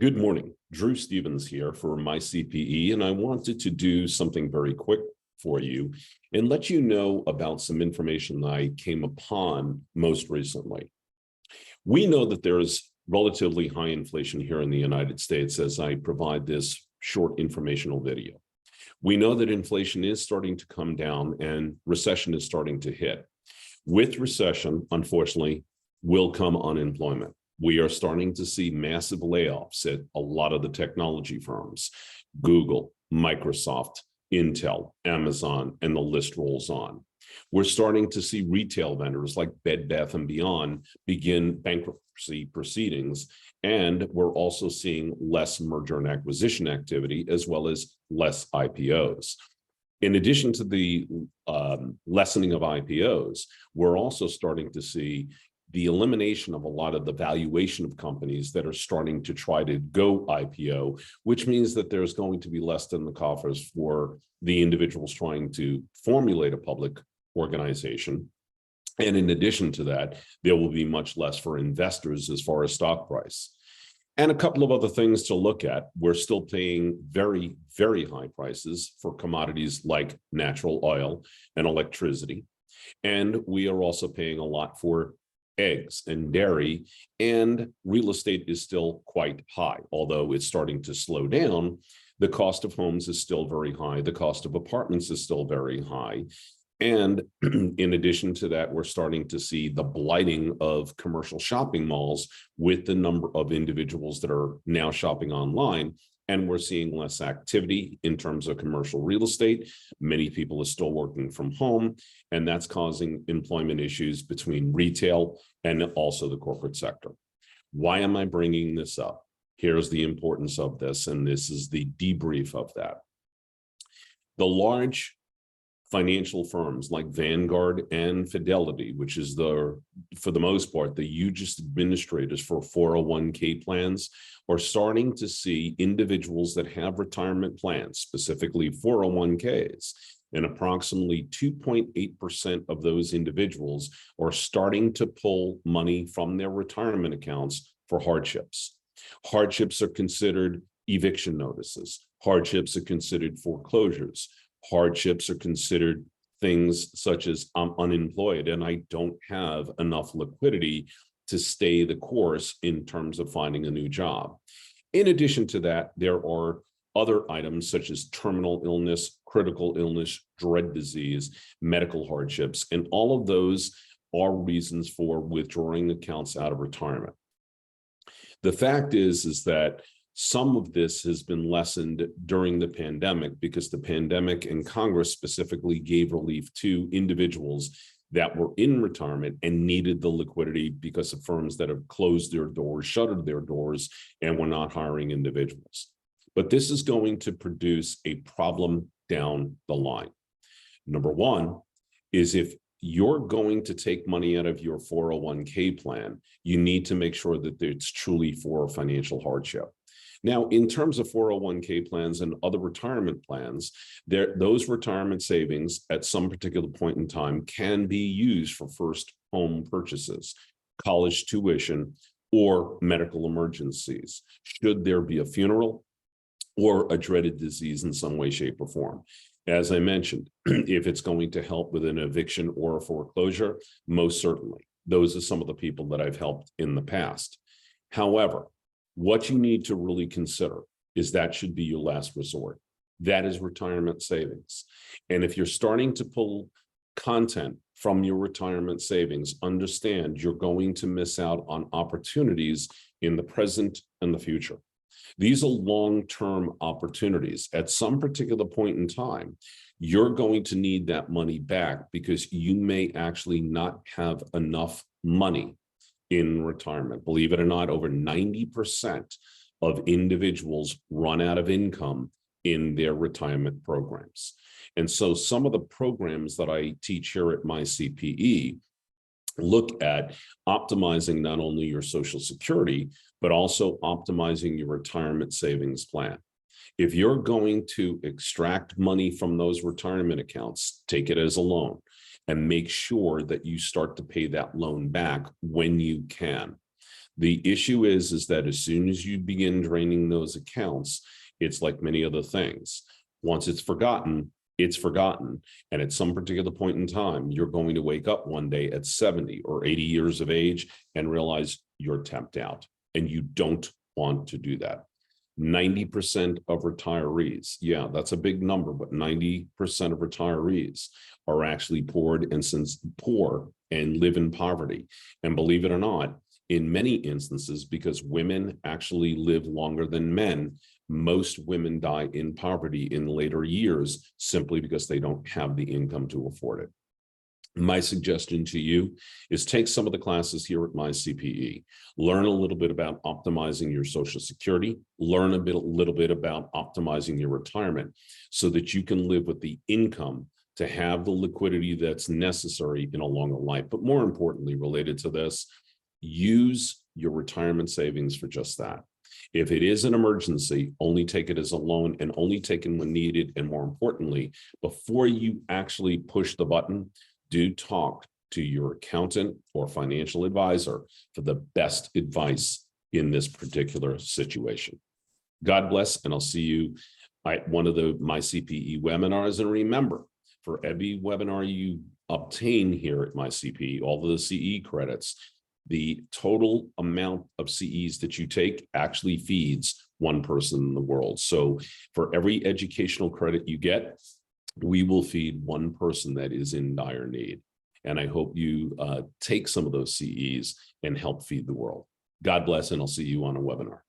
Good morning. Drew Stevens here for my CPE, and I wanted to do something very quick for you and let you know about some information that I came upon most recently. We know that there is relatively high inflation here in the United States as I provide this short informational video. We know that inflation is starting to come down and recession is starting to hit. With recession, unfortunately, will come unemployment. We are starting to see massive layoffs at a lot of the technology firms, Google, Microsoft, Intel, Amazon, and the list rolls on. We're starting to see retail vendors like Bed Bath & Beyond begin bankruptcy proceedings, and we're also seeing less merger and acquisition activity as well as less IPOs. In addition to the lessening of IPOs, we're also starting to see the elimination of a lot of the valuation of companies that are starting to try to go IPO, which means that there's going to be less in the coffers for the individuals trying to formulate a public organization. And in addition to that, there will be much less for investors as far as stock price. And a couple of other things to look at. We're still paying very, very high prices for commodities like natural oil and electricity. And we are also paying a lot for eggs and dairy, and real estate is still quite high. Although it's starting to slow down, the cost of homes is still very high. The cost of apartments is still very high. And in addition to that, we're starting to see the blighting of commercial shopping malls with the number of individuals that are now shopping online. And we're seeing less activity in terms of commercial real estate. Many people are still working from home, and that's causing employment issues between retail and also the corporate sector. Why am I bringing this up? Here's the importance of this, and this is the debrief of that. The large financial firms like Vanguard and Fidelity, which is for the most part, the hugest administrators for 401k plans, are starting to see individuals that have retirement plans, specifically 401ks, and approximately 2.8% of those individuals are starting to pull money from their retirement accounts for hardships. Hardships are considered eviction notices. Hardships are considered foreclosures. Hardships are considered things such as I'm unemployed and I don't have enough liquidity to stay the course in terms of finding a new job. In addition to that, there are other items such as terminal illness, critical illness, dread disease, medical hardships, and all of those are reasons for withdrawing accounts out of retirement. The fact is that some of this has been lessened during the pandemic because the pandemic and Congress specifically gave relief to individuals that were in retirement and needed the liquidity because of firms that have closed their doors, shuttered their doors, and were not hiring individuals. But this is going to produce a problem down the line. Number one is if you're going to take money out of your 401k plan, you need to make sure that it's truly for financial hardship. Now, in terms of 401k plans and other retirement plans, those retirement savings at some particular point in time can be used for first home purchases, college tuition, or medical emergencies, should there be a funeral or a dreaded disease in some way, shape, or form. As I mentioned, if it's going to help with an eviction or a foreclosure, most certainly. Those are some of the people that I've helped in the past. However, what you need to really consider is that should be your last resort. That is retirement savings. And if you're starting to pull content from your retirement savings, understand you're going to miss out on opportunities in the present and the future. These are long-term opportunities. At some particular point in time, you're going to need that money back because you may actually not have enough money in retirement. Believe it or not, over 90% of individuals run out of income in their retirement programs. And so some of the programs that I teach here at my CPE look at optimizing not only your Social Security, but also optimizing your retirement savings plan. If you're going to extract money from those retirement accounts, take it as a loan and make sure that you start to pay that loan back when you can. The issue is that as soon as you begin draining those accounts, it's like many other things. Once it's forgotten, it's forgotten. And at some particular point in time, you're going to wake up one day at 70 or 80 years of age and realize you're tapped out, and you don't want to do that. 90% of retirees, yeah, that's a big number, but 90% of retirees are actually poor and live in poverty. And believe it or not, in many instances, because women actually live longer than men, most women die in poverty in later years simply because they don't have the income to afford it. My suggestion to you is take some of the classes here at my CPE, learn a little bit about optimizing your Social Security, learn a little bit about optimizing your retirement so that you can live with the income to have the liquidity that's necessary in a longer life. But more importantly, related to this, use your retirement savings for just that. If it is an emergency, only take it as a loan and only take it when needed. And more importantly, before you actually push the button, do talk to your accountant or financial advisor for the best advice in this particular situation. God bless, and I'll see you at one of my CPE webinars. And remember, for every webinar you obtain here at my CPE, all of the CE credits, the total amount of CEs that you take actually feeds one person in the world. So for every educational credit you get, we will feed one person that is in dire need. And I hope you take some of those CEs and help feed the world. God bless, and I'll see you on a webinar.